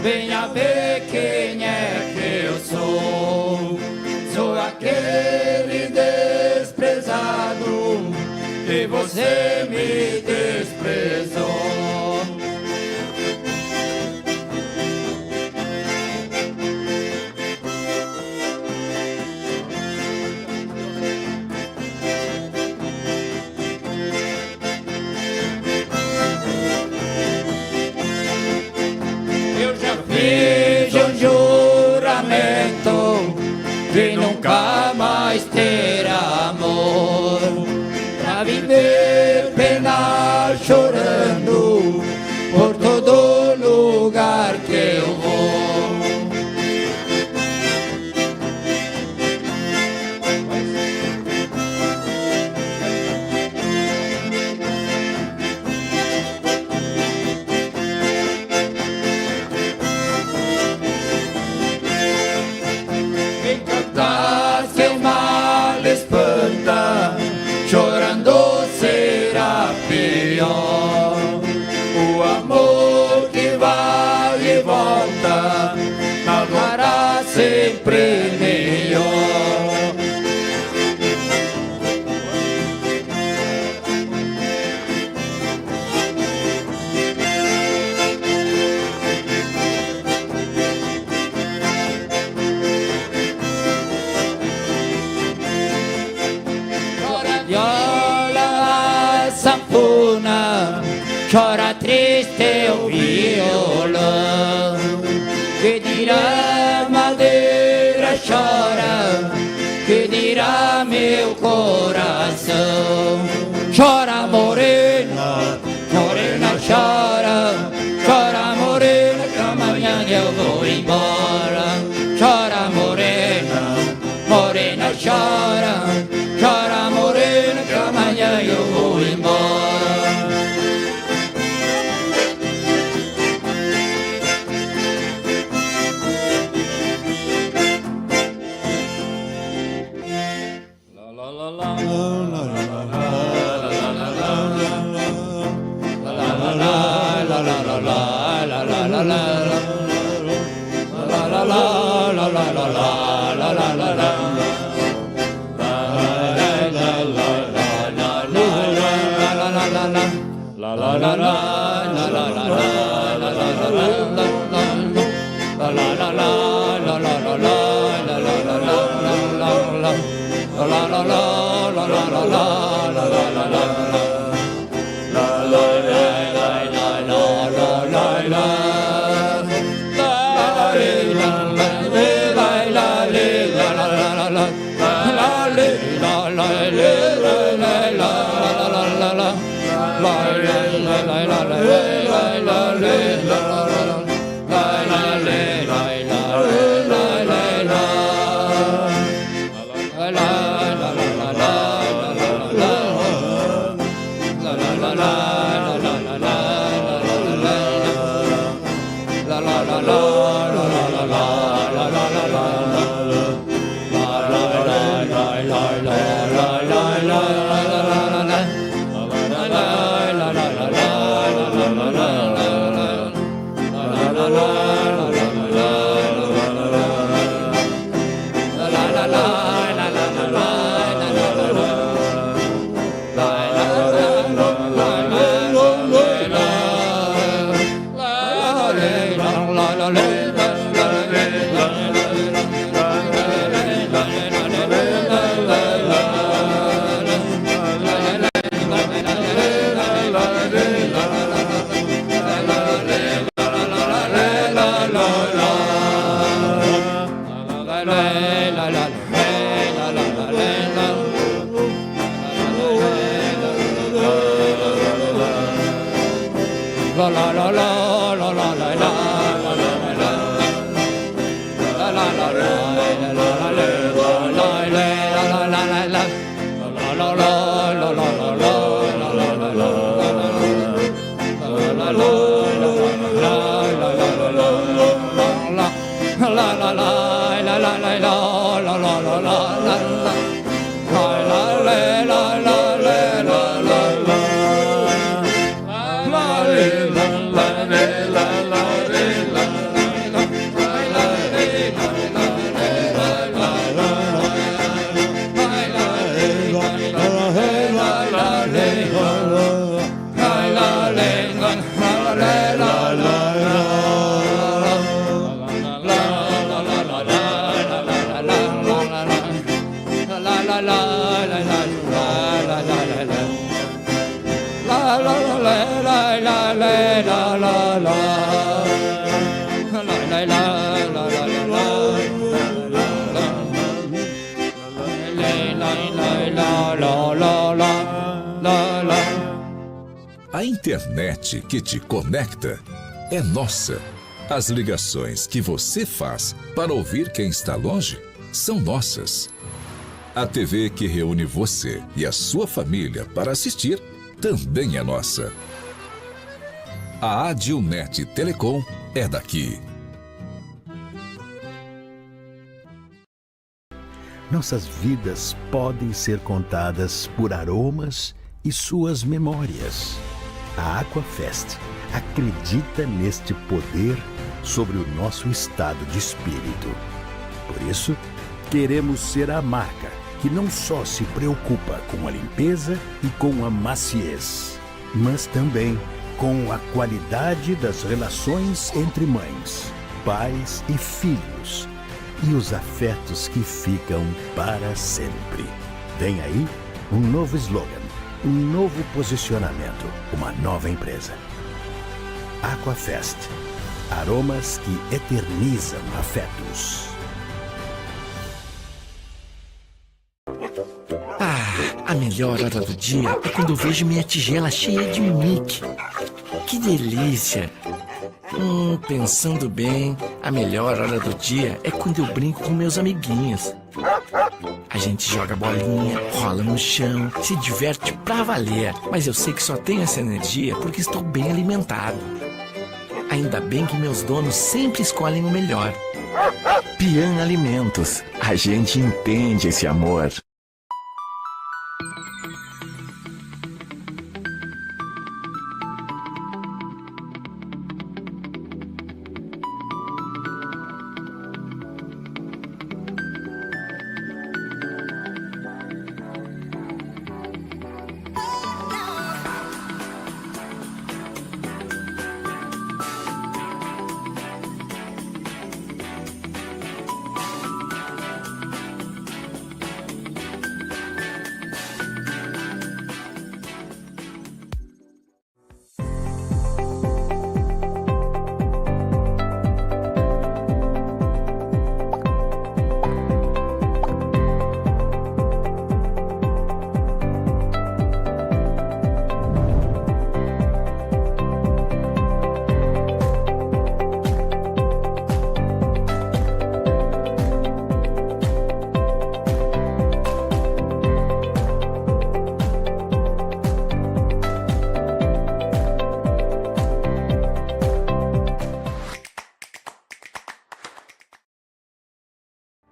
Venha ver quem é que eu sou. Sou aquele desprezado que você me desprezou. Fiz um juramento de nunca mais ter amor, pra viver pena chorando por todo lugar que eu vou. Chorando será pior. O amor que vai e volta agora sempre melhor. Viola, sanfona, chora triste o violão. Que dirá madeira, chora, que dirá meu coração. Chora morena, morena chora, chora morena, que amanhã eu vou embora. Chora morena, morena chora, chora morena, que amanhã eu vou embora. La la la la la la la la la la la la la la la. La la la la la la la la la. La la la la la la. A internet que te conecta é nossa. As ligações que você faz para ouvir quem está longe são nossas. A TV que reúne você e a sua família para assistir também é nossa. A Adilnet Telecom é daqui. Nossas vidas podem ser contadas por aromas e suas memórias. A Aquafest acredita neste poder sobre o nosso estado de espírito. Por isso, queremos ser a marca que não só se preocupa com a limpeza e com a maciez, mas também com a qualidade das relações entre mães, pais e filhos e os afetos que ficam para sempre. Vem aí um novo slogan, um novo posicionamento, uma nova empresa. Aquafest. Aromas que eternizam afetos. A melhor hora do dia é quando eu vejo minha tigela cheia de Mickey. Que delícia! Pensando bem, a melhor hora do dia é quando eu brinco com meus amiguinhos. A gente joga bolinha, rola no chão, se diverte pra valer. Mas eu sei que só tenho essa energia porque estou bem alimentado. Ainda bem que meus donos sempre escolhem o melhor. Pian Alimentos. A gente entende esse amor.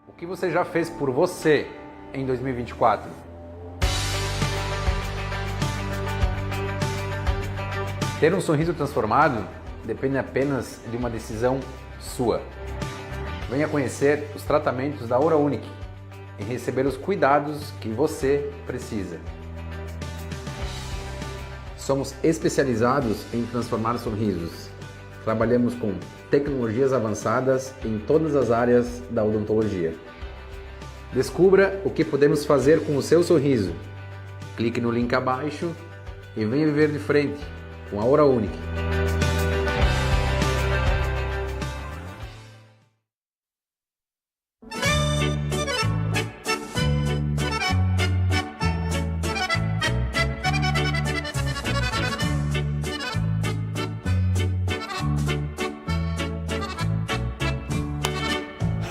O que você já fez por você em 2024? Ter um sorriso transformado depende apenas de uma decisão sua. Venha conhecer os tratamentos da Aura Unique e receber os cuidados que você precisa. Somos especializados em transformar sorrisos. Trabalhamos com tecnologias avançadas em todas as áreas da odontologia. Descubra o que podemos fazer com o seu sorriso. Clique no link abaixo e venha viver de frente com a Aura Unique.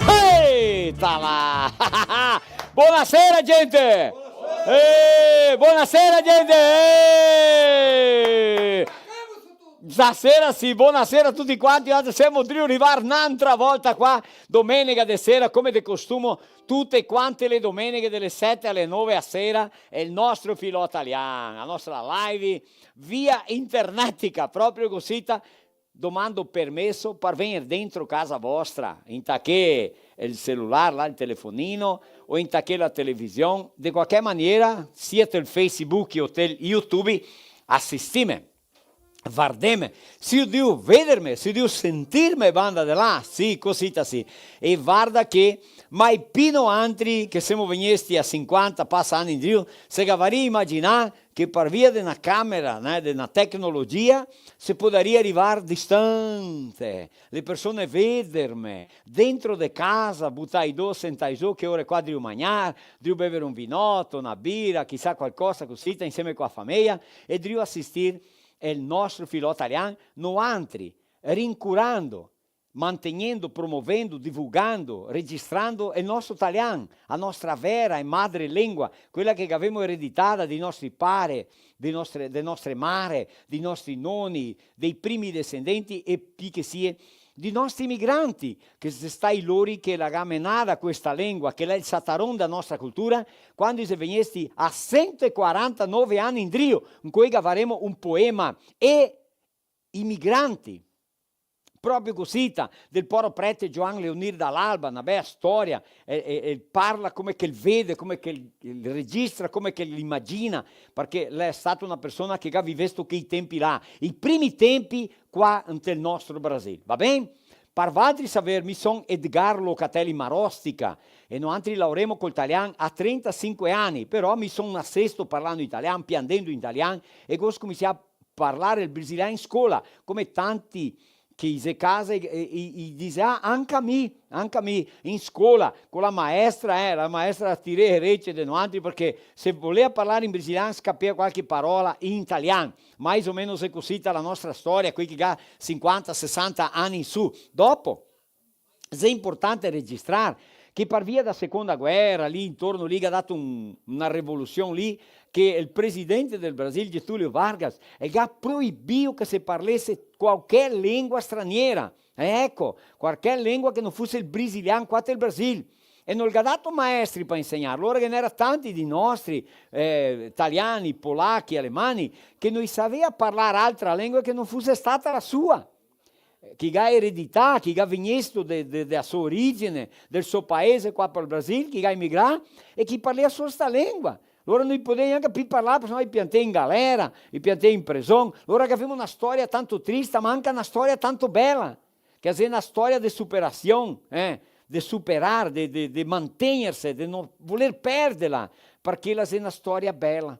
Eita lá! Buonasera, gente! Buonasera, gente! Stasera sì, buonasera a tutti quanti, siamo arrivare un'altra volta qua, domenica di sera, come di costume, tutte quante le domeniche dalle 7 alle 9 a sera, è il nostro filo italiano, la nostra live via internetica, proprio così, domando permesso per venire dentro casa vostra, in che il cellulare, là, il telefonino, o in che la televisione, di qualche maniera, sia il Facebook o il YouTube, assistime. Vardeme, se devo vedermi, se devo sentirmi banda di là, sì, così, sì. E guarda che ma pino altri che siamo venuti a 50 passa anni in giù, se cavaria immaginare che per via di una camera, di una tecnologia, si potrebbe arrivare distante, le persone vedermi, dentro di casa, buttare giù, sentare giù, che ore qua devo mangiare, devo bere un vinotto, una birra, chissà qualcosa così, insieme con la famiglia, e devo assistere il nostro filo italiano, non altri, rincurando, mantenendo, promuovendo, divulgando, registrando il nostro italiano, la nostra vera e madre lingua, quella che abbiamo ereditata dai nostri pari, delle nostre mare, dei nostri nonni, dei primi discendenti e più che sia di nostri migranti, che stai loro che la gamenata questa lingua, che è il sataron della nostra cultura, quando si venesti a 149 anni in Drio, in cui avremo un poema e i migranti, proprio così, del poro prete Gioan Leonir dall'Alba, una bella storia, e parla come che vede, come che registra, come che l'immagina, perché lei è stata una persona che ha visto quei tempi là, i primi tempi qua nel nostro Brasile, va bene? Per altri saper, mi sono Edgar Locatelli Marostica, e noi altri lavoremo col italiano a 35 anni, però mi sono assesto parlando italiano, piangendo in italiano, e ho cominciato a parlare il brasiliano in scuola, come tanti che si casa e dice anche a me in scuola con la maestra tirare rece di noi perché se voleva parlare in brasiliano capiva qualche parola in italiano, mais o meno è così la nostra storia, qui che ha 50-60 anni in su. Dopo è importante registrare che per via della seconda guerra lì intorno lì ha dato una rivoluzione lì che il presidente del Brasile Getúlio Vargas ha proibito che si parlasse qualche lingua straniera, ecco, qualche lingua che non fosse il brasiliano qua nel Brasile. E non ha dato maestri per insegnare, allora che ne erano tanti di nostri italiani, polacchi, alemani, che non sapeva parlare altra lingua che non fosse stata la sua. Chi ha eredità, chi ha vignesto della sua origine, del suo paese qua per il Brasile, chi ha immigrato e chi parla solo questa lingua. Allora noi potevamo neanche più parlare, perché noi piantei in galera, i piantei in prigione. Allora che abbiamo una storia tanto triste, ma anche una storia tanto bella, che è una storia di superazione, di superare, di mantenersi, di non voler perderla, perché è una storia bella.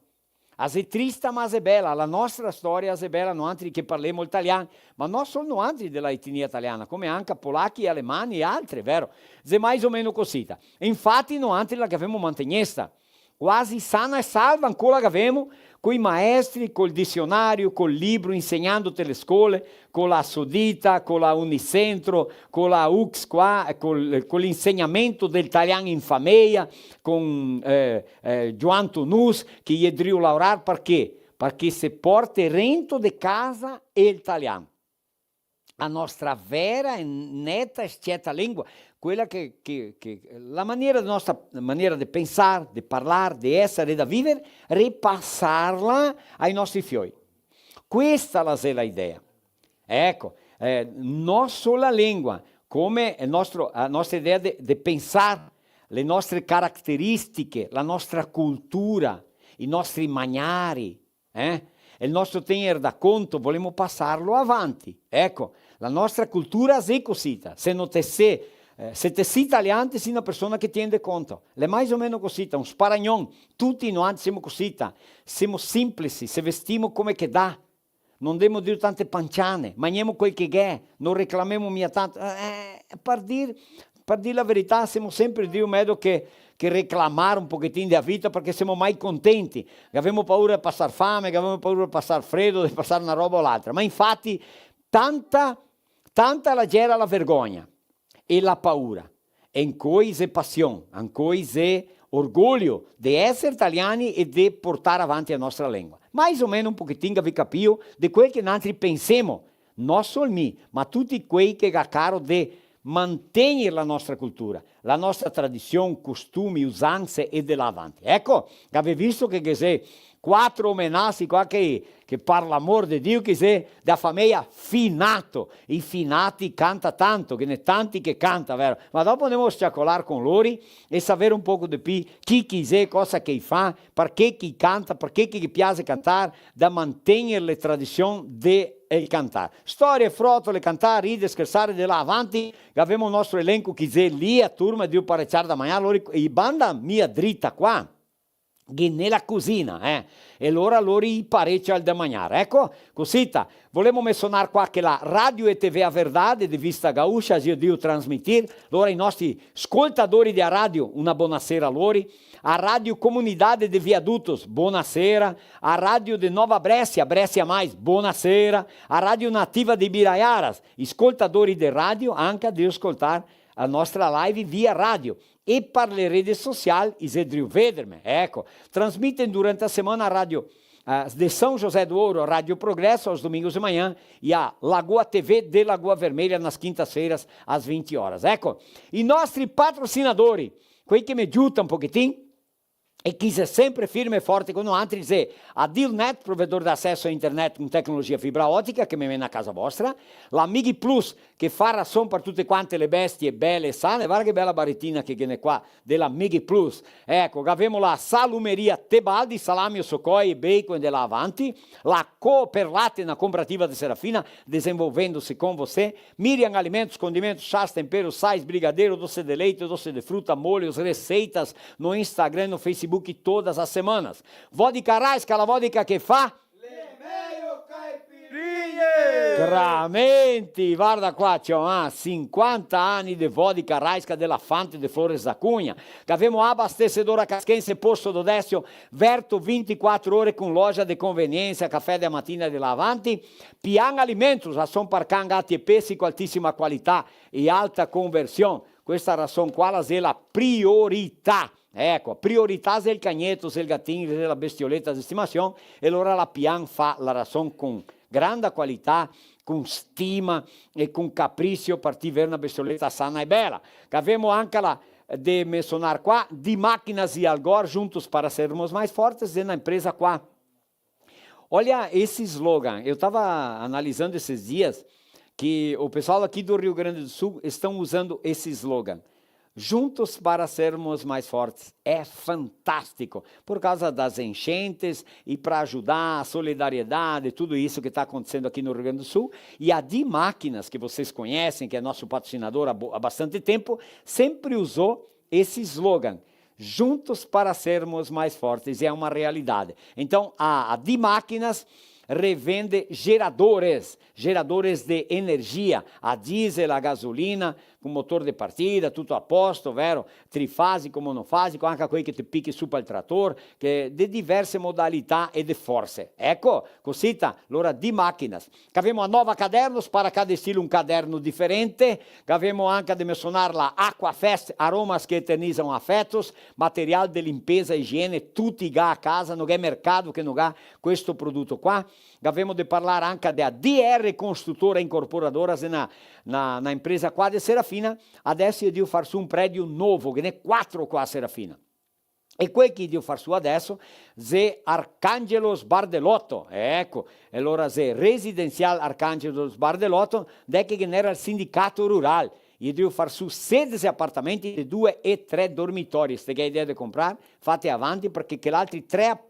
È triste ma è bella, la nostra storia è bella, non altri che parliamo italiano, ma non solo altri della etnia italiana, come anche polacchi, alemani e altri, vero? È mais o meno così. Infatti non altri la che abbiamo mantenuta, quasi sana e salva ancora che abbiamo, con i maestri, col dizionario, col libro, insegnando le scuole, con la Sodita, con la Unicentro, con la UX qua, con l'insegnamento dell'italiano in famiglia, con Joan Tunus, che gli è drio lavorare, perché? Perché si porta dentro di casa l'italiano. La nostra vera e netta e scelta lingua, quella che la nostra maniera di pensare, di parlare, di essere e di vivere, ripassarla ai nostri figli. Questa è l'idea. Ecco, non solo la lingua, come la nostra idea di pensare, le nostre caratteristiche, la nostra cultura, i nostri manieri, il nostro tenere da conto, vogliamo passarlo avanti. Ecco, la nostra cultura è così. Se te sei italiano, sei una persona che tiene conto. È mais o meno così, un sparagnon. Tutti noi siamo così. Siamo semplici, se vestiamo come che dà. Non dobbiamo dire tante panciane, mangiamo quel che è, non reclamiamo mia tanto. Per dire la verità, siamo sempre di un modo che reclamare un pochettino della vita perché siamo mai contenti. Abbiamo paura di passare fame, abbiamo paura di passare freddo, di passare una roba o l'altra. Ma infatti tanta la gera la vergogna e la paura. E in cui c'è passione, in cui c'è orgoglio di essere italiani e di portare avanti la nostra lingua. Mais o meno un pochettino vi capio di quel che noi pensiamo, non solo me, ma tutti quei che ha caro di mantenere la nostra cultura, la nostra tradizione, costumi, usanze e di là avanti. Ecco, avete visto che c'è quattro omenassi qua che per l'amor di Dio che sei da famiglia Finato. I Finati canta tanto, che ne tanti che canta, vero? Ma dopo andiamo a sciacolare con loro e sapere un poco di più chi sei, cosa che fa, perché chi canta, perché chi piace cantare, da mantenere le tradizioni del cantare. Storie, frotole, cantare, ridere, scherzare di là avanti, abbiamo il nostro elenco che sei lì a turma di un parecchiare da mangiare, loro, i banda mia dritta qua. Nella cucina, e allora loro parecchio al da mangiare. Ecco, cosita, volevamo menzionare qua che la radio e TV a verdade di Vista Gaúcha, io devo trasmettere, allora i nostri ascoltatori della radio, una buonasera a loro, a Radio Comunidade de Viadutos, buonasera, a Radio de Nova Brescia, Brescia Mais, buonasera, a Radio Nativa di Biraiaras, ascoltatori di radio, anche di ascoltare la nostra live via radio. E per le reti sociali, Isidrio Vederme, ecco, trasmite durante la settimana a radio de São José do Ouro, Radio Progresso, aos domingos de manhã, e a Lagoa TV de Lagoa Vermelha, nas quintas-feiras, às 20 horas. Ecco, i nostri patrocinadori, quelli che mi aiutano un pochettino, e chi è sempre firme e forte con noi, è a Dealnet, provedore d'accesso a internet con tecnologia fibra ottica, che mi viene a casa vostra, la Migi Plus, che fa ragione per tutte quante le bestie belle e sane, guarda che bella barettina che viene qua, della Migi Plus. Ecco, abbiamo la Salumeria Tebaldi, salami, socoi e bacon della Avanti, la Cooperlate, una comparativa di Serafina, desenvolvendo-se com você, Miriam Alimentos, Condimentos, Chás, Temperos, Sais, Brigadeiro, doce de leite, doce de fruta, molhos, receitas no Instagram, no Facebook, todas as semanas. Vodka Raisca, la vodka che fa? Le meglio caipirinhe! Gramenti, guarda qua, c'è 50 anni di vodka Raisca della Fante de Flores da Cunha. Che abbiamo abastecedora casquense posto do Décio, verto 24 ore com loja de conveniência, café da mattina de lá avanti. Pian Alimentos, ação parcanga ATP, com altíssima qualità e alta conversione. Questa ração qua è la priorità. Ecco, priorità del cagneto, del gattino, della bestioletta di estimazione, e allora la Pian fa la ragione con grande qualità, con stima e con capriccio per avere una bestioletta sana e bella. Che abbiamo anche la de mencionar qua, di Máquinas e Algor, juntos para sermos mais fortes, na empresa qua. Olha esse slogan, eu estava analisando esses dias que o pessoal aqui do Rio Grande do Sul estão usando esse slogan. Juntos para sermos mais fortes. É fantástico, por causa das enchentes e para ajudar a solidariedade, tudo isso que está acontecendo aqui no Rio Grande do Sul. E a Di Máquinas, que vocês conhecem, que é nosso patrocinador há bastante tempo, sempre usou esse slogan. Juntos para sermos mais fortes. É uma realidade. Então, a Di Máquinas revende geradores de energia, a diesel, a gasolina, com motor de partida, tutto a posto, vero? Trifasico, monofasico, anche quelli che ti picchi su il trattore, che di diverse modalità e di forze. Ecco, cosita, allora Di Máquinas. Che abbiamo a nuova cadernos, para cada estilo un caderno differente, che abbiamo anche di menzionar la Aquafest, aromas che eternizzano affettos, material di limpeza e igiene, tutti a casa, non è mercato che non ha questo prodotto qua. Abbiamo di parlare anche della DR Construtora Incorporadora na empresa qua di Serafina. Adesso io devo far su un prédio novo, che ne 4 qua a Serafina. E quel che devo far su adesso è Arcangelos Bardelotto. Ecco, e allora è Residenzial Arcangelos Bardelotto, che era il sindacato rurale. Io devo far su 16 appartamenti di 2 e 3 dormitori. Se hai idea di comprare, fate avanti perché che gli altri 3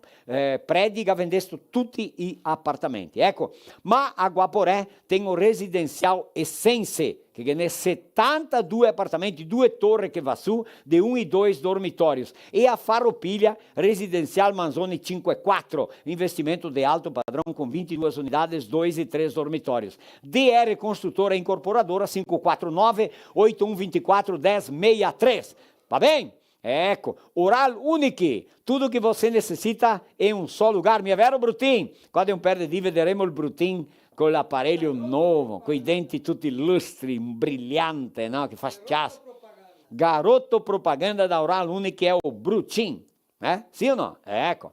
prédi che vendessero tutti gli appartamenti. Ecco, ma a Guaporé tem un residencial Essence, che ne 72 appartamenti, 2 torri che va su, di 1 e 2 dormitori. E a Farroupilha, Residencial Manzoni 5-4, investimento de alto padrão com 22 unidades, 2 e 3 dormitórios. DR Construtora Incorporadora 549-8124-1063. Va bem? Ecco, Oral Unique, tudo que você necessita em um só lugar. Mi è vero, Brutin? Quando un perde di vedremo il Brutin con l'apparecchio nuovo, con i denti tutti lustri, brillante, no? Che fa chiasso. Garoto propaganda da Oral Unique è o Brutin, Sì o no? Ecco.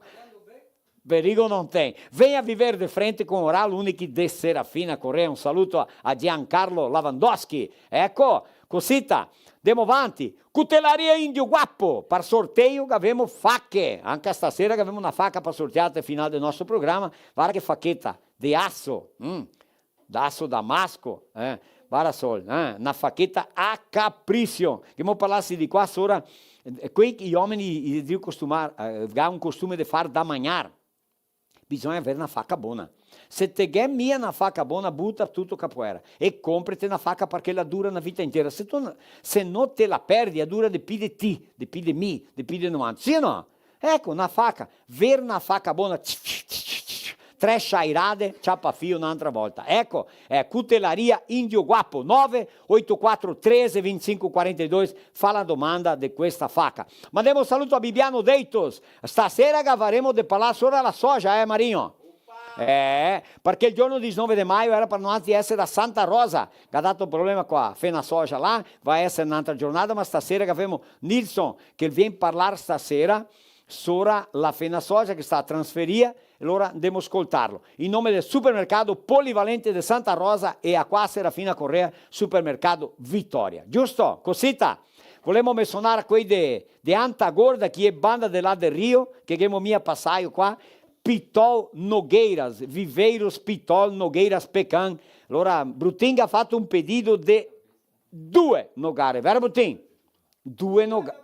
Perigo non tem. Venha viver de frente com Oral Unique de Serafina Correia. Um saluto a Giancarlo Lavandowski. Ecco, Cosita, andiamo avanti. Cutelaria Indio Guappo, per sorteio che abbiamo facche. Anche stasera che abbiamo una facca per sorteare al finale del nostro programma. Guarda che facchetta, di asso, d'asso damasco, guarda sol, una facchetta a capriccio. Che mo parlassi di qua, sora, quei gli uomini devono costumare, un costume di far da mangiare. Bisogna avere una facca buona. Se te ghe mia una facca buona, butta tutto capoeira e comprati una facca perché la dura una vita intera. Se non te la perdi, dura di più di te, di più di me, di più di 90. Sì o no? Ecco, una facca, vera una facca buona, 3 sciairade, ciappa fio un'altra volta. Ecco, Cutelaria Indio Guappo, 984 13 25 42, fa la domanda di questa facca. Mandiamo un saluto a Bibiano Deitos. Stasera che avremo di parlare solo alla soja, Marino? Perché il giorno 19 di maio era per noi essere a Santa Rosa, che ha dato un problema qua, fena soja là, va a essere un'altra giornata, ma stasera che abbiamo Nilsson che viene a parlare stasera, sora la fena soja che sta a trasferire, e allora andiamo a ascoltarlo. In nome del supermercato polivalente di Santa Rosa e a qua Serafina Correa, supermercato Vittoria. Giusto? Cosita? Volevamo menzionare quei di Antagorda, che è banda della del Rio, che abbiamo mia passaio qua, Pitol Nogueiras, Viveiros Pitol Nogueiras Pecan. Allora, Brutinga ha fatto un pedido di 2 nogare, vero Brutin? 2 nogare.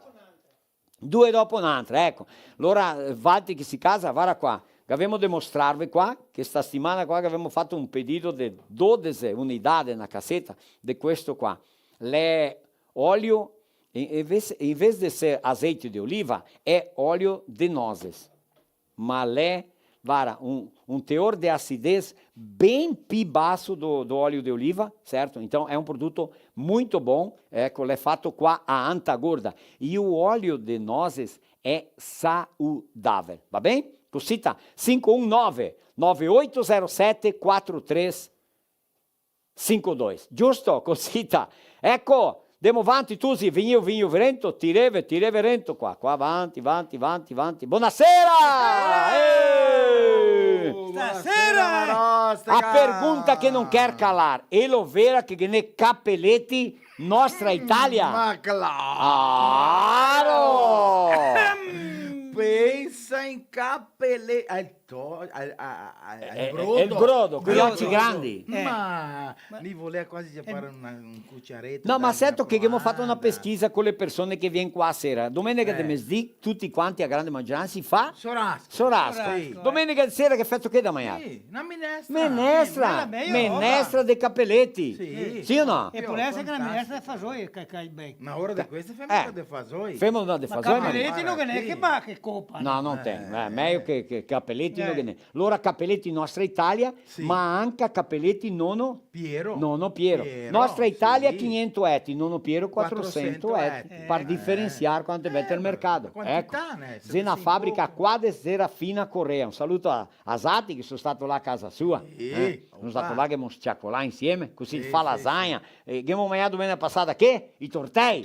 2 dopo un'altra, ecco. Allora, Valti che si casa, guarda qua. Che abbiamo dimostrarvi qua, che sta settimana qua che abbiamo fatto un pedido di 12 unità nella cassetta di questo qua. L'olio, in vez di essere azeite di oliva, è olio di nozes. Ma guarda, un teor di acidez bem più basso do óleo di oliva, certo? Então è un prodotto molto buono, ecco, l'è fatto qua a Antagorda. E o óleo di nozes è saudável, va bene? Cosita 519-9807-4352, giusto? Cosita, ecco. Andiamo avanti, tu sì, vigno Verento, tireve Verento qua avanti. Buonasera! Stasera! A pergunta che non quer calar, e lo vera che ne cappelletti nostra Italia? Ma claro! Pensa in cappelletti. Il brodo, quegli occhi grandi. Ma mi voleva quasi fare un cucciaretto. No, ma certo che abbiamo fatto una pesquisa con le persone che vengono qua a sera. Domenica di mezzì, tutti quanti a grande maggioranza si fa Sorasco. Sì. Domenica sera che effetto che da mangiare? Sì, una minestra. Minestra dei cappelletti. Sì o no? E può essere che la minestra fa gioia che cai bene. Ma ora di queste femmine di fasoi. Femmina di Ma fasoi, cappelletti non è che va che copa. No, non tem. Meglio che cappelletti non che ne. Allora cappelletti nostra Italia, ma anche cappelletti nono Piero. Nostra Italia 500 etti, nono Piero 400 etti. Per differenziare quanto è bello il mercato. Ecco. Zena fabbrica qua di Serafina Correa. Un saluto a Zati che sono stato là a casa sua. Sono stato là che abbiamo sciacquolato insieme, così fa lasagna. E abbiamo mangiato domenica passata che? I tortei.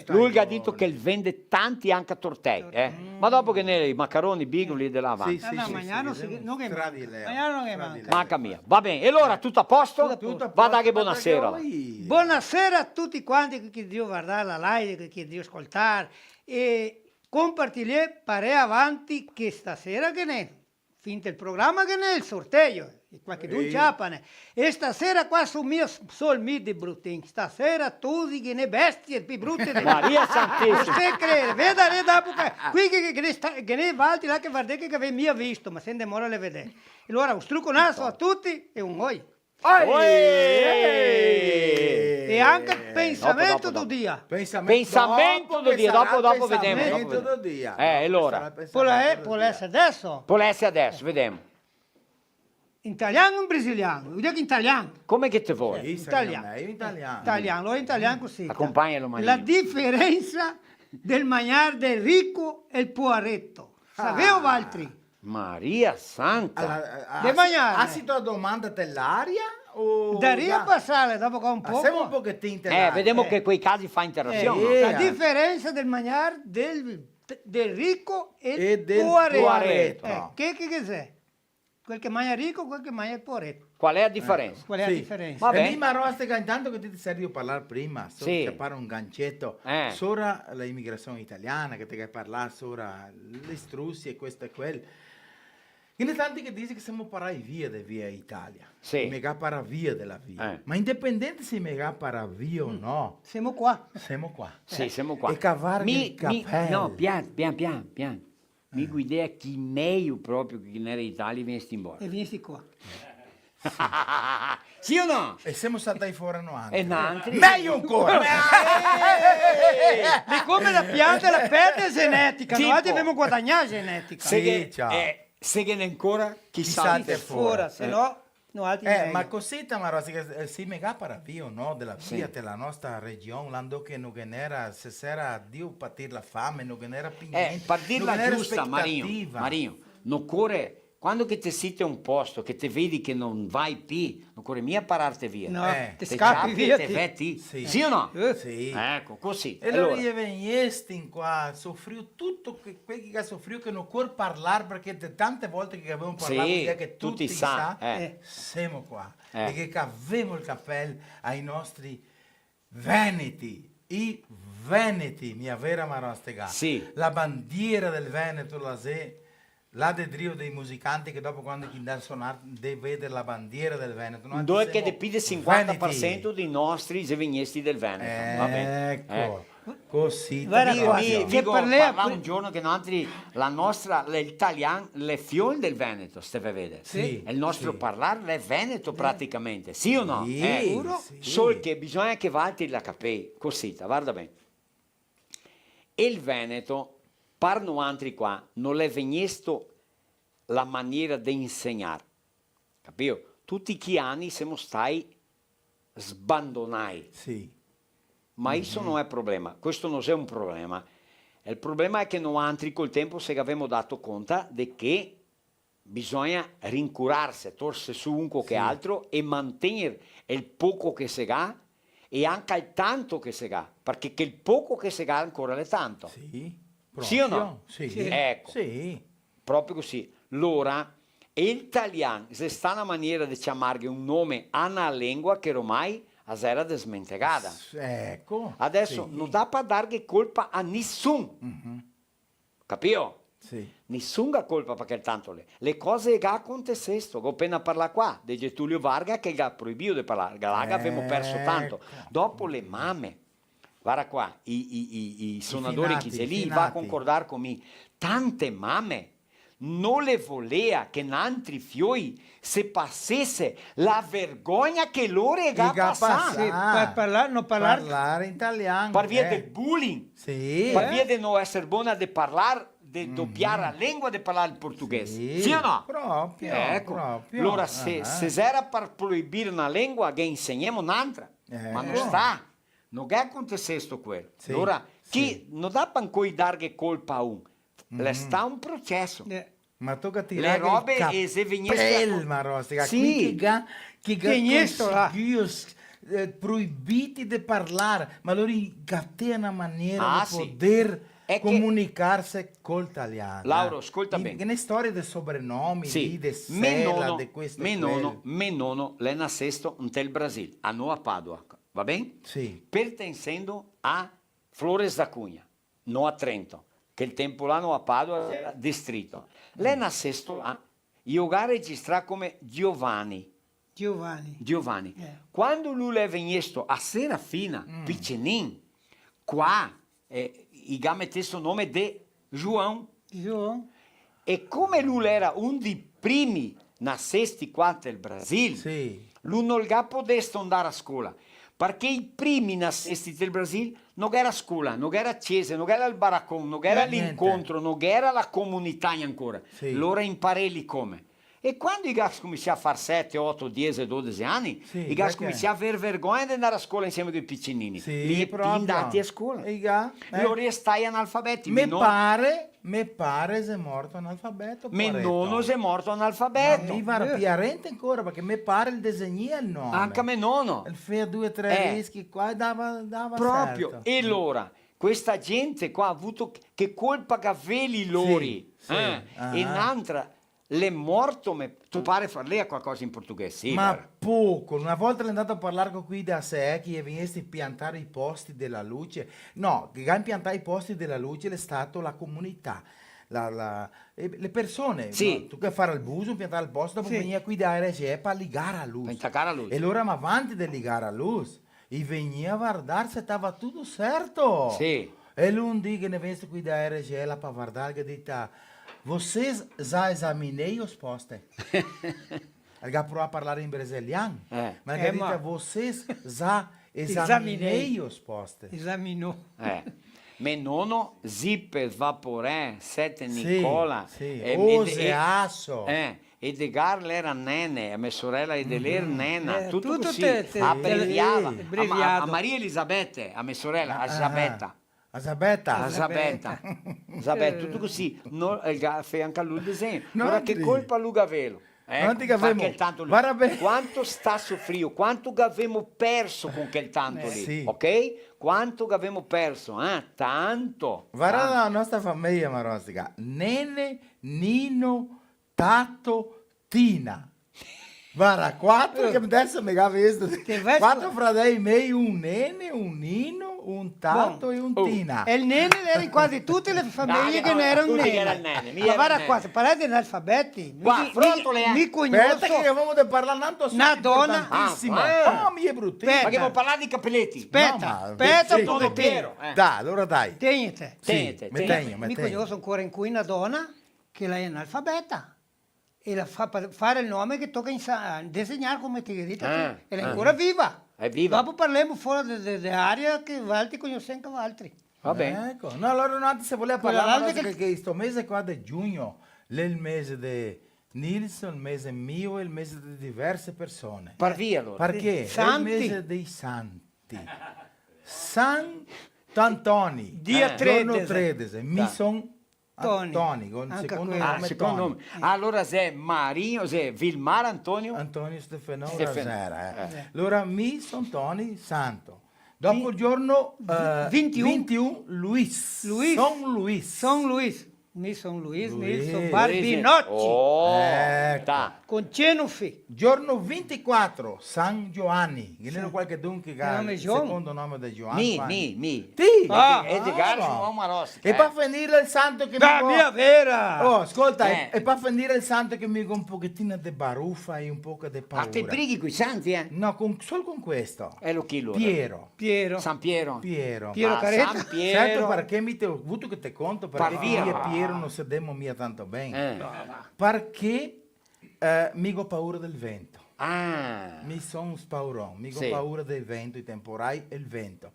Lui ha detto che vende tanti anche tortei. Ma dopo che ne i macaroni, bigoli della avanti. Manca mia. Va bene, e allora tutto a posto? Vada che buonasera. Buonasera a tutti quanti che Dio guardare la live, che Dio ascoltare e compartire pare avanti che stasera che ne finito il programma che ne il sorteio e qualche d'un ciapane e stasera qua su mio sol di bruttin stasera tutti che ne bestie più brutte Maria Santissima. se crede veda dopo qui che ne valti là che guardate che avevi mia visto ma se ne demora le vedere e allora un trucco naso a tutti e un oi e anche pensamento do dia Pensamento do dia, dopo vediamo. E allora? può essere adesso Può essere adesso, vediamo. italiano o brasiliano? Io dico italiano. Come che te vuoi? Italiano, allora italiano così. Accompagnalo, Maria. La differenza del mangiare del ricco e il poaretto. Sapevo Valtri? Maria Santa. De mangiare. Ha sido domanda dell'aria? Daria passare dopo che un po'. Siamo un pochettino Vediamo che quei casi fa interazione. La differenza del mangiare del ricco e del poaretto. Che è? Quel che mangia ricco, quel che mangia il poaretto. Qual è la differenza? Qual è la Sì. differenza? Vabbè. E lì Marostica, intanto che ti serve parlare prima, Sì. che fare un gancetto sopra l'immigrazione italiana, che ti che parlare sopra le strussi e questo e quello. In tanti che dice che siamo parai via da via Italia, Sì. mega para via della via, ma indipendente se mega para via o no, Siamo qua. siamo qua. Sì, siamo qua. E cavare il cappello. No, piano. Mi guidea chi meglio proprio che non era Italia viene embora. E vieni qua. Sì o no? E siamo stati fuori anche. E Nantri. Meglio ancora! Di come la pianta la perde genetica, Tipo. noi dobbiamo guadagnare genetica. Se che, ciao. se che ne ancora, chissà. Chissà di te te Fuora, se no, no altri meglio. Ma cosetta Marostica, si mega para via o no della via della nostra regione, l'ando che non era, se era Dio patire la fame, non era più niente. Per dirla non era giusta, Marino, non corre, quando che ti siete un posto, che ti vedi che non vai più, non corre mia pararti via. No, ti Te scappi ciappi, via. te vetti. Sì. Sì o no? Sì. Ecco, così. E allora io venesti in qua, soffrivo tutto quelli che soffrivo che non può parlare perché tante volte che avevamo parlato Sì, che tutti sa, siamo qua e che avevamo il cappello ai nostri veneti, i veneti, mia vera Marostica. Sì. La bandiera del Veneto, la de Drio dei musicanti che dopo quando andare a suonare deve vedere la bandiera del Veneto. Noi Dove che siamo depende il 50% veneti. dei nostri gevignesti del Veneto. Va bene. Ecco, così. Guarda Io- qua, io- che Dico, per lei- parlavo un giorno che noi, la nostra, l'italiano, le fiole del Veneto, state a vedere. Sì, E il nostro sì. parlare è Veneto praticamente, sì o no? Sì, sì. Solo che bisogna che valti la capei, così, guarda bene. E il Veneto, per noi qua, non è venuto la maniera di insegnare, capito? Tutti gli anni siamo stati sbandonati. Sì. Ma questo non è un problema, questo non è un problema. Il problema è che noi col tempo se abbiamo dato conto di che bisogna rincurarsi, torse su un che altro e mantenere il poco che si ha e anche il tanto che si ha, perché che il poco che si ha ancora è tanto. Sì. Sì o no? Sì. Sì. Ecco, Sì. proprio così. L'ora, l'italiano, se sta una maniera di chiamare un nome a una lingua che ormai era desmentegata. Ecco. Adesso sì. non dà per dare colpa a nessuno, capito? Sì. Nessuna colpa perché tanto le cose che acontecessero, ho appena parlato qua di Getulio Varga che ha proibito di parlare, Galaga abbiamo perso tanto. Dopo le mamme, guarda qua, i suonatori finati, che c'è lì, i va a finati. concordare con me, tante mamme non le voleva che in altri fioi se passasse la vergogna che loro è Ga passata Sì, per parlare, non parlare. Parlare italiano. per via del bullying. Sì. Per via di non essere buona di parlare, di doppiare la lingua, di parlare il portoghese. Sì o no? Proprio. Ecco. proprio. Allora, se era per proibire una lingua, che insegniamo un'altra. Ma non sta. Non è acontecesto quello. Sì, Allora, chi sì. non dà poi dare colpa a un. Le sta un processo. Ma tocca Le tirare robe il e se venisse cappello, Marostica. Sì. Qui che Vignesto là. proibiti di parlare, ma loro gatte una maniera Ah, di sì. poter È che- comunicarsi col italiano. Lauro, ascolta bene. Che ne storie dei soprenomi, Sì, di me sela, nono, di questo me e nono, quello. me nono l'è nascesto in tel Brasil, a Nova Padua, va bene? Sì. Pertencendo a Flores da Cunha, non a Trento, che il tempo là Nova Padua era distretto. L'è nascesto là, io ga registrato come Giovanni. Giovanni. Quando lui è venuto a Serafina, piccenin, qua, i ga mettesse il nome di João. João. E come lui era uno dei primi nascesti qua nel Brasile, Sì. lui non poteva andare a scuola, perché i primi nascesti del Brasile non era scuola, non era chiesa, non era il baraccone, non era Niente. l'incontro, non era la comunità ancora. Sì. Loro imparelli come. E quando i ragazzi cominciano a fare 7, 8, 10, 12 anni, Sì, i ragazzi perché? cominciano a avere vergogna di andare a scuola insieme con i piccinini. Sì, Lì è proprio. andati a scuola. E ga, Loro stai analfabeti. Me non- pare se è morto analfabeto. Me poveretto. nonno è morto No, analfabeto. mi va piarente ancora perché me pare il disegno il nome. Anche a me nonno. Il feia 2 o 3 Eh. rischi qua e dava Proprio. certo. E allora, questa gente qua ha avuto che colpa che aveli loro. Sì, sì. E un'altra, L'è morto, tu pare lei ha qualcosa in portoghese? Sì, Ma vero? poco, una volta è andato a parlare con qui da sé che venisse a piantare i posti della luce. No, che a piantare i posti della luce è stato la comunità, le persone. Sì. No? Tu che fare il buso, piantare il posto, dopo Sì. veniva qui da RGE per ligare a luz. Per intaccare a luce. E allora, ma avanti di ligare a luz, e veniva a guardare se stava tutto certo. Sì. E lunedì che ne veste qui da RGE la para guardare che dita, vocês já examinei os postes? Ele provou a falar em brasiliano, mas ele dita, vocês já examinei os postes? Esaminou. Menono, Zippes, Vaporé, Sette Nicola. Sì, e Oseasso. Edgar era nene, a mia sorella Edeler nena, tutto tutto così, te- abbreviava. sì, abbreviato. A Maria Elisabetta, a mia sorella, a Isabetta. Isabetta. Isabetta, tutto così. No, fai anche a lui il disegno. Non Ora che ti- colpa lui aveva? Non ti cavemo. Guarda bene. Quanto sta soffrendo, quanto abbiamo perso con quel tanto lì, sì. ok? Quanto abbiamo perso, tanto. Guarda tanto. la nostra famiglia marostica. Nene, Nino, Tato, Tina. Guarda, quattro che adesso mi ha visto. vai- Quattro fratelli miei, un Nene, un Nino, un Tato e un Tina. E il nene era in quasi tutte le famiglie che ne era un tutti nene. che era il nene, mi Ma era guarda il qua, nene. se parlate di analfabeti, Qua, frottole, mi Aspetta conosco. che avevamo da parlare tanto Una donna- importantissimo. Ah, mi è bruttino. Aspetta. Ma che vuoi parlare di capelletti? Aspetta, No, ma- aspetta sì, un Don pochettino. Piero, Dai, allora dai. Tenete. Tenete, mi tenete. tegno, mi Mi tegno. conosco ancora in cui una donna che lei è analfabeta e la fa fare il nome che tocca disegnare come ti dico. E lei è ancora viva. È viva. Dopo parliamo fuori dell'area che altri conoscono anche altri. Va bene. Ecco. No, allora no, se voleva Quella parlare l'altra che questo mese qua di giugno è il mese di Nilsson, il mese mio e il mese di diverse persone. Parvi allora. Perché è Santi. il mese dei santi. Sant'Antoni. Dia Giorno 13. 13. Mi son Toni. Antoni, con il Anche secondo quello. nome Secondo Toni. nome. Allora se Marinho, se Vilmar Antonio. Antonio Stefano Stefano. Rasera. Allora mi son Toni Santo. Dopo il giorno 21 Luis. Son Luis. Son Luis. Mi son Luis, mi Luis. son Barbinocci. Oh, Ecco. tá. Con Cenufi. Giorno 24 San Giovanni. Che ne qualche dunque che ha nome il Giovanni? secondo nome di Giovanni. Mi. Sì. Ah, Edgar bravo. João Marossi. E per finire il santo che Da mi mia vera. Oh, ascolta, Eh. e per finire il santo che mi un pochettino di baruffa e un po' di paura. A te brighi coi santi, eh? No, solo con questo. E lo chi loro? Piero. Piero. San Piero. Piero. Piero Caretta. San Certo, Piero. perché mi te ho avuto che te conto, perché Parvia. io e Piero non sedemmo mia tanto bene. Perché mi ho paura del vento. Ah. Mi sono spaurò, mi ho Sì. paura del vento, i temporali e il vento.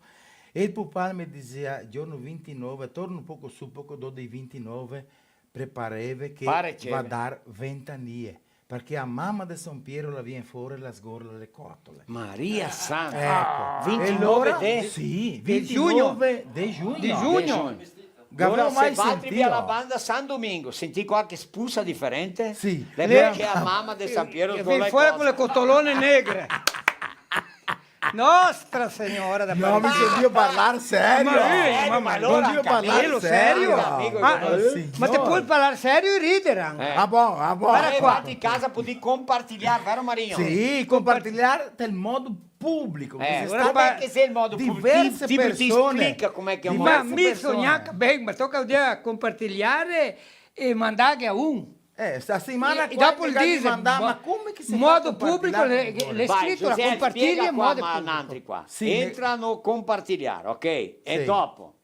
E il papà mi diceva, giorno 29, torno un poco su, poco dopo dei 29, prepareve che Pare va a c'è. dar ventanie. Perché a mamma di San Piero la viene fuori la sgorla le cotole. Maria Santa. Ecco. 29 E allora, de... Sì, di giugno. 29 di giugno. Di giugno. Avevo Ora mai se vatti via sentito. la banda San Domingo, senti qualche spuzza differente? Sì. Le Le- perché a mamma di San Piero E con viene le fuori cose. con le cotolone negre. Nostra Signora da No, mi Parigi. sentivo parlare serio. Ma allora non anche parlare io, serio. amico, Ma, signore. ma te puoi parlare serio e ridere anche. Ah, buono, ah, buono. Guarda qua in casa puoi compartilhare, vero Marino? Sì, compartilhare del modo pubblico. che si ora sta pa- da che sei il modo pubblico. diverse Ti persone. spiega com'è che è un Diverse Ma mi persone. sogna bene, ma tocca a compartilhare e mandare a un. Sta settimana E qua dopo il che dice, mandare, ma come che si modo fa a pubblico, compartilare con le voi? Vai, scritto la Giuseppe, compartiglia spiega in qua, modo ma pubblico. altri qua. Sì, Entrano compartilhare, ok? E Sì. dopo?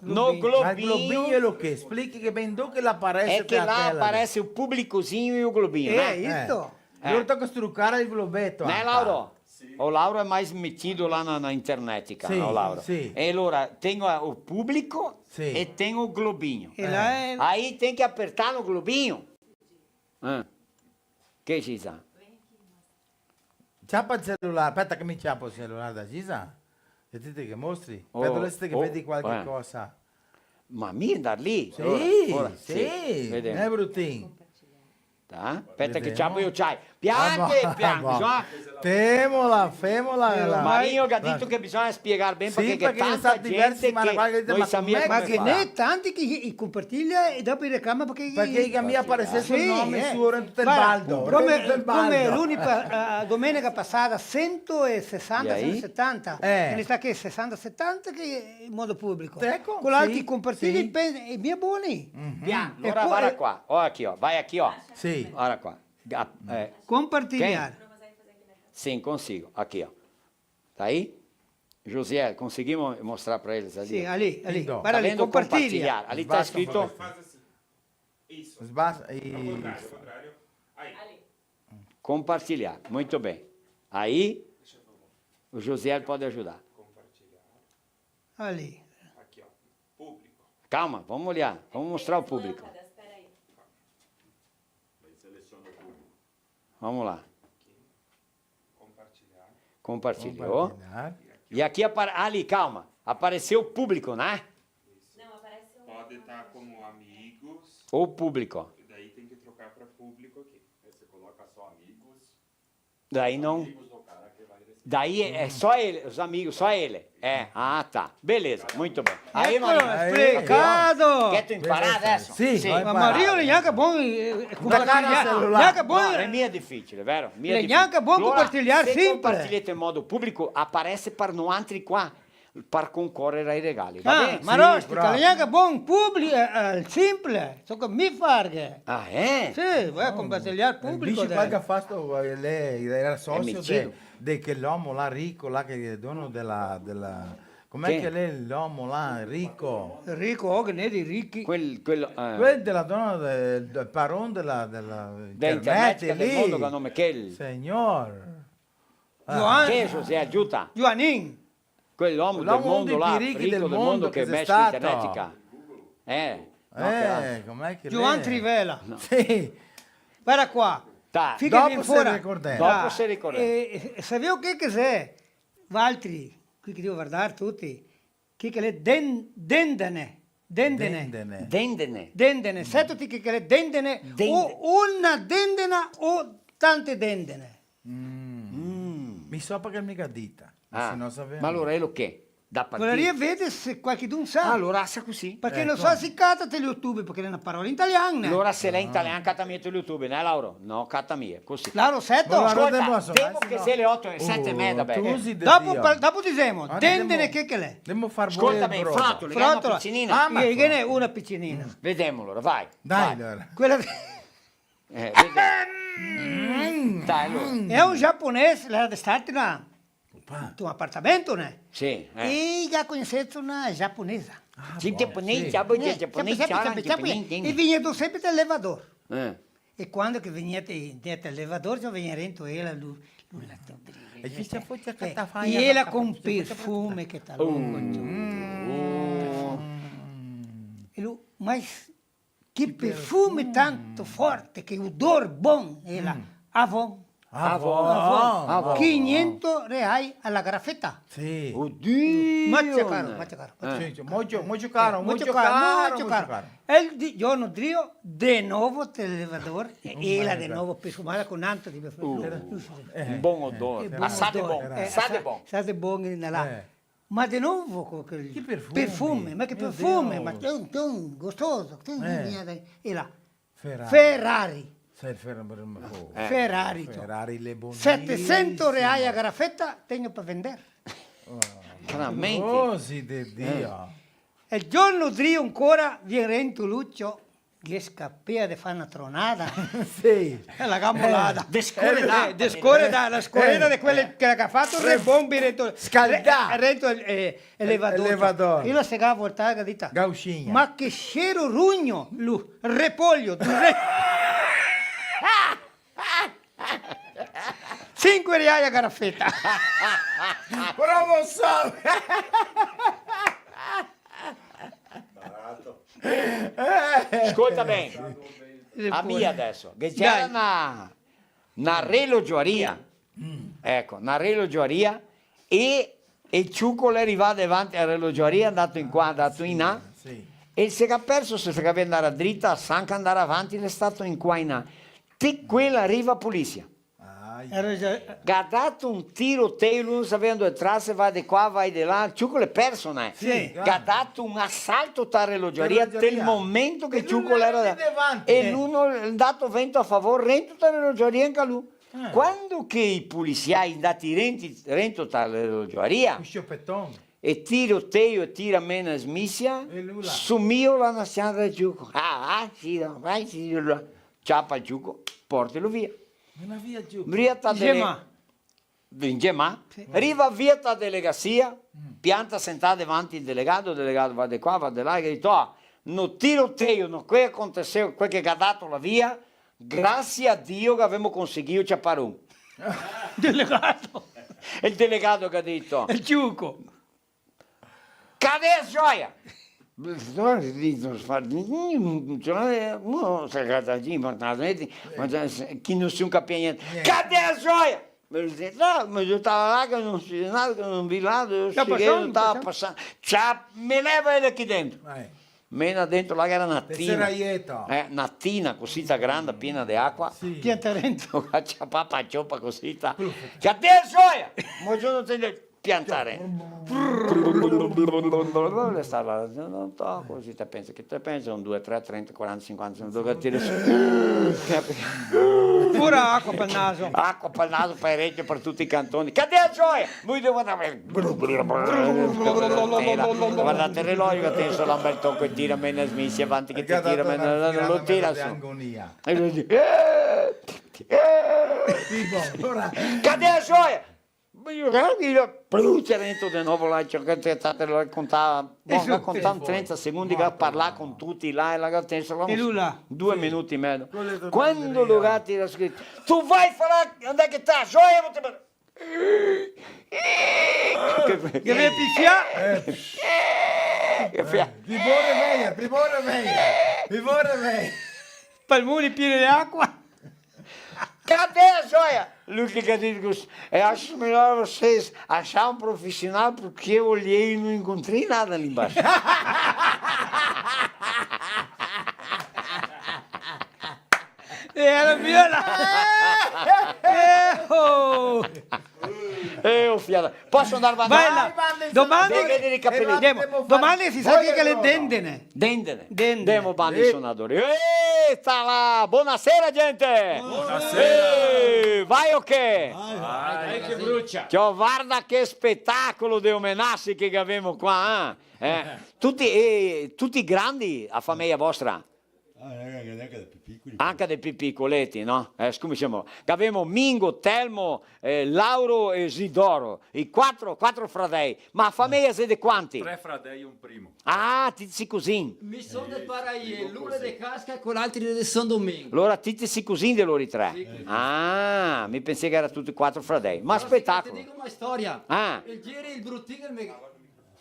No Ma il globinho globinho è lo che? Esplichi che ben do che l'aparece è che là aparece il pubblicozinho e il globinho, né? Isto. Io tocca struccare il globetto. Né, anche. Lauro? O Lauro è mais metido lá na internet, cara, Sì, o Lauro. sì. E allora tenho o pubblico Sì. e tenho o globinho. E là è... Aí tem que apertar no globinho. Che ci sa? Ciappa il cellulare, aspetta che mi ciappo il cellulare da Gisa. Vedete che mostri? Oh, Vedreste che oh, vedi qualche cosa. Ma mi andar lì? Sì, Ora, sì, vediamo. non è bruttino. Tá? Aspetta che c'ha io c'hai. Pianche, bisogna... Femola. Marinho ha detto che bisogna spiegare bene Sì, perché perché tanta sono diversi, gente ma che guarda, noi ma sappiamo com'è Ma come che fa. ne tanti che compartiglia e dopo reclama Perché a me apparecesse il nome su Oriente del Guarda, Baldo. come l'unica domenica passata 160, E aí? 170, che ne sta che 60-70 che in modo pubblico. Ecco, Con altri sì, compartigli sì. e mia buoni. Piano, E allora poi- guarda qua, vai aqui, ó. Sì. Guarda qua. Compartilhar. Sim, consigo. Aqui, ó. Tá aí? José, conseguimos mostrar para eles ali? Sì, ó. ali. Então. Guarda Tá lì, vendo compartilha. compartilhar? Ali tá Basta escrito... Sbasta e... Compartilhar. Muito bem. Aí, o José pode ajudar. Ali. Calma, vamos olhar. Vamos mostrar o público. Vamos lá. Compartilhou. Compartilhar. E aqui, ali, calma. Apareceu o público, né? Pode estar como amigos, O público. e daí tem que trocar para público aqui. Aí você coloca só amigos. Daí não... Daí é só ele, os amigos, só ele. É, tá. Beleza, muito bem. Aí, Ecco, Marinho. explicado. Quer tu imparar adesso? Sì, vai Ma imparare. Mario neanche buon cellulare. compartilhare. Neanche No, buon è mia difficile, vero? Mia Le difficile. neanche buon compartilhar se sempre. compartilhate in modo pubblico, apparece per noi altri qua per concorrere ai regali, va bene? Ma rostica, bravo. neanche buon pubblico, simple. So che mi farge. Ah, é? Sì, vai a compartilhare Il pubblico. bici qua che ha fatto, lei era socio micido. di quell'uomo là ricco, là che è dono della com'è Che? che lei è l'uomo là ricco? Ricco, che ne di ricchi. Quello Quello della donna del paron della da internet del lì. mondo che nome che Signor. che José aiuta. Giovannin. Quell'uomo del L'uomo mondo dei là, più ricchi ricco del del mondo mondo che che c'è mexe stato. internetica. Com'è che Giovanni lei? Trivela. Sì. Guarda qua. Dai. Figa Dopo viene se fuori. ricordiamo. Dopo se ricordiamo. Sapevo che cos'è? Valtri, qui che devo guardare tutti. Che le dendene. Dendene. Settoti che le dendene. O una dendena o tante dendene. Mi so perché mica dita. Ah, Se non sapevo. ma allora è lo che? Da Quella lì partire. vede se qualcuno sa. Allora sa così. Perché non so se cata YouTube, perché è una parola italiana. Allora se lei in italiano cata mia su YouTube, né Lauro? No, cata mia, così. Claro, setto. Allora, Ascolta, devo temo che se le 8 e 7 e mezza, Tu beh. usi Dopo diciamo, Ah, dendene devo- che l'è. Devo far Ascolta buone bene, brodo. fratto, le una piccinina. Ah, ma- Che ne è una piccinina. Vediamo allora, vai. Dai, vai. allora. Quella Vediamo. Dai, allora. è un giapponese, l'era stata in tuo appartamento, ne? Sì, E già conoscete una giapponese. Sì, giapponese, Eh, giapponese, E veniva sempre dall'elevador. Eh. E quando che veniate all'elevador, già veniva dentro ela, lui la E chi c'è poi c'è che Eh, ta fa- e ela con perfume che tal E lui, mas che perfume tanto forte, che odor bom, ela, Avon. Avon. 500 reais alla graffetta. Sì. Oddio! Molto caro. Sì, molto caro, Molto caro. El giorno Dio, de nuovo televador, e ela de nuovo perfumata con tanto di perfume. Un buon odore. Assate buon, assate buon. Assate buon là. Ma di nuovo con quel Che perfume? perfume, ma che Mio perfume, Dio. ma tun gustoso. E là, Ferrari. Ferrari. Sei Ferrari. Ferrari le buone. 700 reais a graffetta, tengo per vendere. Veramente. Così di Dio. E il giorno Dio ancora viene in Tuluccio, che scappia di fare una tronata. Sì. E la gambolata. Descorredata. Descorredata, la scorreda di quelle che ha fatto il bombi dentro Scaldà. dentro l'elevador. Elevador. Io la segava a voltare e dita. Gauchinha. Ma che scero rugno, lui, repoglio. 5 reali a garaffetta. Promozione. Ascolta bene. A mia adesso, che c'era una relogioria. Ecco, una relogioria e il ciucco è arrivato davanti alla relogioria, è andato in qua, è andato in là. Sì. E se ha perso, se sapeva andare dritta, sa anche andare avanti, è stato in qua in là. quella arriva a polizia. Era già... Ha dato un tiroteio, lui non sapeva dove entrare, se va di qua, vai di là, Ciucco le persone. Sì, Ha dato un assalto a relogioria del momento che E lui Ciucco era era lì davanti, e lui non ha dato vento a favore, rento a relogioria anche a lui. Quando che i poliziai andati rento a relogioria Un scioppetton. e tiroteio e tira meno smisia, E lui là. sumio la nazione del Ciucco. Sì, vai, sì, ciappa il Ciucco, portalo via. Una via giù. Vrieta in Gemà, arriva via la delegacia, pianta sentata davanti il delegato va di qua, va di là, e ha detto, no tiroteio, no, qui aconteceu, quel che ha dato la via, grazie a Dio che abbiamo conseguito ciappare un. Delegato. E il delegato che ha detto, Il ciuco. cadê a gioia? Chi non si capisce niente. Cadê a joia? Mas eu estava lá, que eu não fiz nada, que eu não vi nada, eu cheguei, eu estava passando. Me leva ele aqui dentro. Mena dentro là che era una tina. Serraietto. Una tina così piena piena di acqua. Pianta dentro. C'ha papà cioppa così. Cadê a gioia? Ma io non te piantare. Le sta là, non to, così te pensa, che te pensa, un 2, 3, 30, 40, 50, dove tiri Pura acqua per il naso. acqua per il naso, per il orecchio, per tutti i cantoni. Cadê a gioia? Noi devo andare. Guardate l'orologio che tenso là un bel tocco e tira meno smissi avanti che ti tira meno, non lo tira su. Agonia. E lui dice, cadê a gioia? C'era dentro di nuovo là, contava 30 secondi che parlava con tutti là e la tenso E lui là? 2 minuti e mezzo. Quando lo gatti era scritto, tu vai a fare, andai che sta, gioia, Che vede picchia? Primore meia. Palmoni pieni di acqua. Cadê a joia? Lui que diz, eu acho melhor vocês achar um profissional porque eu olhei e não encontrei nada ali embaixo. Era viola. Fiata. Posso andare avanti? Vai là. Domani, Devi vedere i capelli. domani si sa che le dendene. Dendene. Dendene. Demo bandi suonatori. Sta là. Buonasera gente. Buonasera. Vai o che? Vai che brucia. Guarda che spettacolo di omenassi che abbiamo qua. Tutti grandi a famiglia vostra. Anche dei più piccoletti, no? Come siamo? Abbiamo Mingo, Telmo, Lauro e Isidoro, i quattro fratelli. Ma a famiglia siete quanti? 3 fratelli e un primo. Tizi così. Mi sono del Paraie, l'uno di Casca con l'altro di San Domingo. Allora tizi così di loro tre. Mi pensai che era tutti 4 fratelli. Ma spettacolo. Ti dico una storia. Il Giri, il Bruttino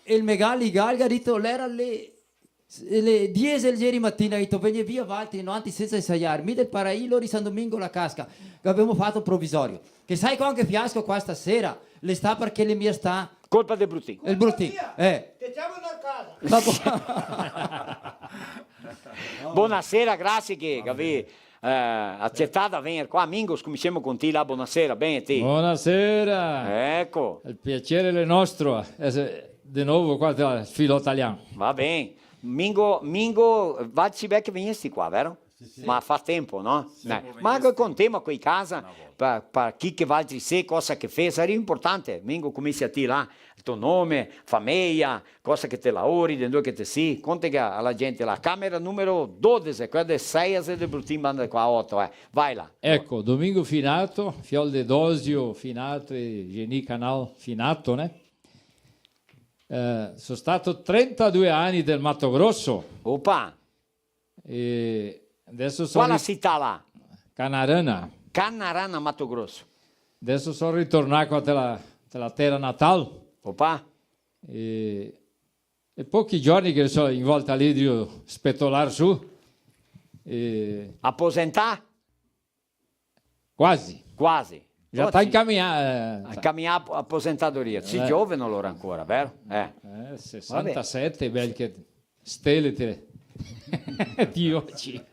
e il Megali Galgarito, l'era le 10 del ieri mattina, ho detto vieni via avanti, no, senza ensaiare, mi del Parailo di San Domingo la casca, che abbiamo fatto provvisorio. Che sai con che fiasco qua stasera? Le sta perché le mie sta... Colpa del Bruttino. Il Bruttino, Ti chiamo da casa. Buonasera, grazie che avevi accettato di venire qua. Mingo, cominciamo con te là, buonasera, bene te. Buonasera, Ecco, il piacere è nostro essere di nuovo qua dal filo italiano. va bene. Mingo, vacci che venesti qua, vero? Sì. Ma fa tempo, no? Ma anche con te, ma qui in casa, per chi che va di sé, cosa che fai, sarebbe importante. Mingo cominci a te là, il tuo nome, famiglia, cosa che te lavori, dove che te sei. Conta che alla gente la camera numero 12, quella del 6 e del Bruttino banda qua a 8, vai là. Ecco, Domingo Finato, Fiol de Dosio Finato e Geni Canal Finato, né? Sono stato 32 anni del Mato Grosso. Opa! E adesso sono... Qual è la città là? Canarana. Canarana, Mato Grosso. Adesso sono ritornato della terra natale. Opa! E pochi giorni che sono in volta lì di spettolare su. Apposentà? Quasi. Quasi. Già sta incamminando. Camminiamo a apposentadoria. Sei giovane allora ancora, vero? 67, belle stelle. di oggi.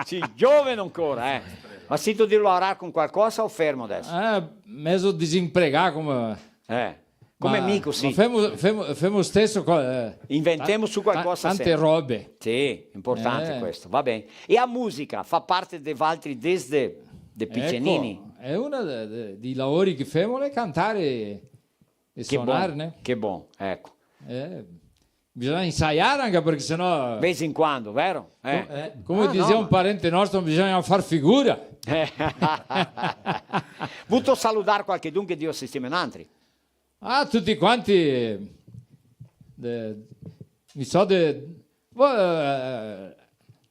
Sì, giovane ancora, Ma sento di lavorare con qualcosa o fermo adesso? Mezzo disimpregato come amico, sì. Femo stesso. Inventiamo su qualcosa. Tante sempre. robe. Sì, importante questo, va bene. E a musica, fa parte dei Valtri desde piccinini? Ecco, è uno dei lavori che famo è cantare e suonare, né? Che buono, ecco. Bisogna ensaiare anche perché sennò... Vezi in quando, vero? Come diceva un parente nostro, bisogna far figura. Vuto salutare qualche dunque Dio sistema in altri. Tutti quanti mi so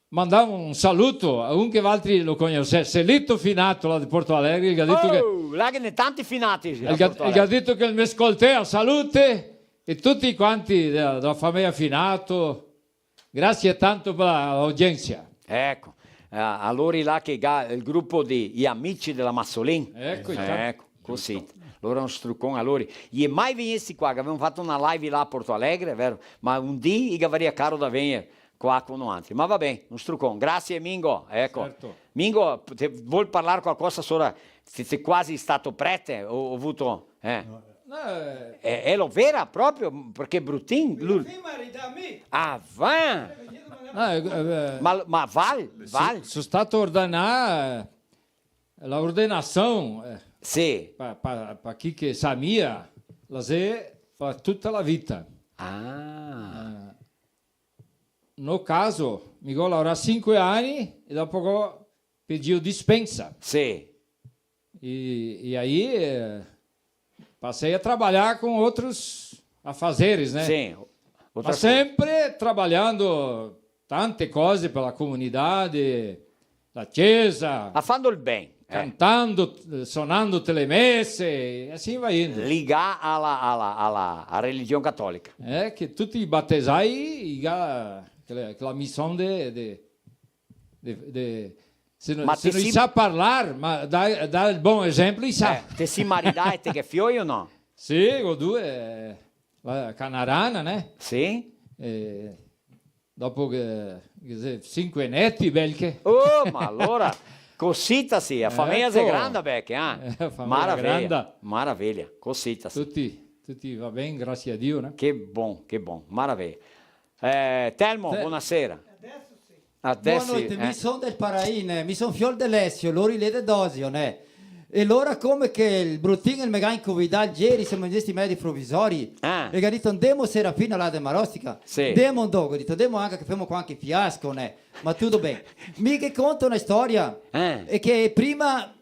mandare un saluto a un che altri lo conosce, Selito Finato là di Porto Alegre, che ha detto là che ne tanti finati. che ha detto che mi ascoltea, salute e tutti quanti della famiglia Finato, grazie tanto per l'audienza. Ecco, allora là che il gruppo di gli amici della Massolin. Ecco, così. Loro un struccone, allora, gli è mai venissi qua, che avevamo fatto una live là a Porto Alegre, vero? Ma un dì gli varia caro da venire qua con altri. Ma va bene, un struccone. Grazie Mingo, ecco. Certo. Mingo, vuol parlare qualcosa sopra, sei quasi stato prete, ho avuto... è lo vera proprio, perché Brutin... Va! Ma Val? Sono stato ordinato l'ordinazione. Sì. Per chi che sa mia, la se fa tutta la vita. No caso, mi go lavorare 5 anni e dopo pedio dispensa. Sì. E aí passei a trabalhar com outros afazeres, né? Sì. Ma sempre trabalhando tante cose per la comunidade, la chiesa. Fanno il bene. Cantando, suonando le messe, e così va indo. Liga alla religione cattolica. Che tutti i battesai, la missione se non sa parlare, ma dà il buon esempio, sa. Te si maridai te che fioi o no? Sì, ho 2, la canarana, né? Sì. Dopo 5 netti, belche. Oh, ma allora... Cosita sì, a famiglia è grande becche, maraviglia, cosita sì. Tutti va bene, grazie a Dio, né? Che buon, maraviglia. Telmo, buonasera. Adesso Buonanotte, mi sono del Paraine, mi sono Fiol dell'Essio, loro le dosio, né? E allora come che il Brutin e il Megan Covidal ieri siamo in questi medi provvisori e che ha detto andiamo Serafina là de Marostica, andiamo un dogo, ha detto andiamo anche che facciamo qua anche fiasco, né? Ma tutto bene. Mi che conta una storia e che prima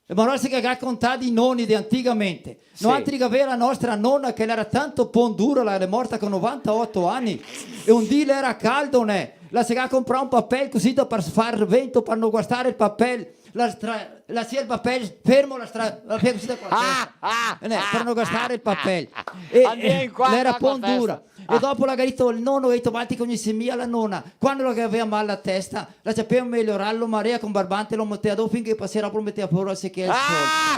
Marostica che ha raccontato i nonni di anticamente. Noi altri che aveva la nostra nonna che era tanto pondura, la è morta con 98 anni e un dì era caldo, né? La si ha comprato un papel così da per far vento per non guardare il papel. La sia il papel fermo la così da per non guardare il papel e era pondura e dopo l'ha detto il nonno ha detto avanti con mia la nonna quando aveva male la testa la sapeva migliorarlo Maria con barbante lo metteva dopo finché passerà per mettere a paura se che è il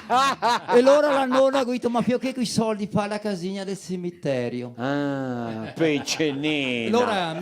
soldo e allora la nonna ha detto ma più che quei soldi fa la casina del cimitero peccenina allora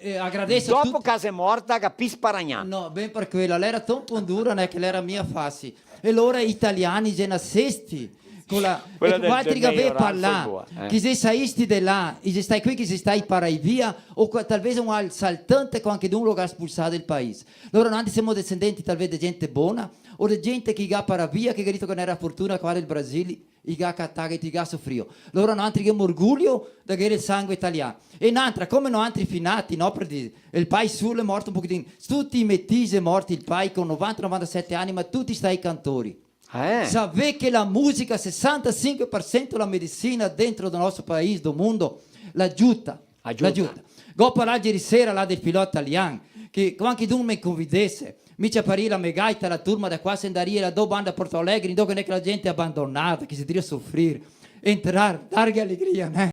agradeço dopo tutti. Casa è morta capisci Paragnà no ben per quella lei era tanto pondura né che l'era mia fassi e allora italiani genasesti con la e altri che aveva parlato che se saisti di là e se stai qui che se stai parai via o talvez un saltante con anche d'un luogo espulsato del paese allora noi siamo discendenti talvez di gente buona o di gente che va para via che ha detto che non era fortuna qua del Brasile i ga cattare e i ga soffrio loro hanno altri che orgoglio da avere il sangue italiano e un'altra come no altri finati no per dire il paese solo è morto un pochettino tutti i mettisi morti il paese con 90-97 anni ma tutti stai cantori sapete che la musica 65% la medicina dentro del nostro paese del mondo l'aiuta dopo la ieri sera là del pilota italiano che anche tu mi convidesse mi ci apparì la megaita la turma da qua se andaria la do banda a Porto Alegre dove che la gente è abbandonata che si deve soffrire entrare dare allegria né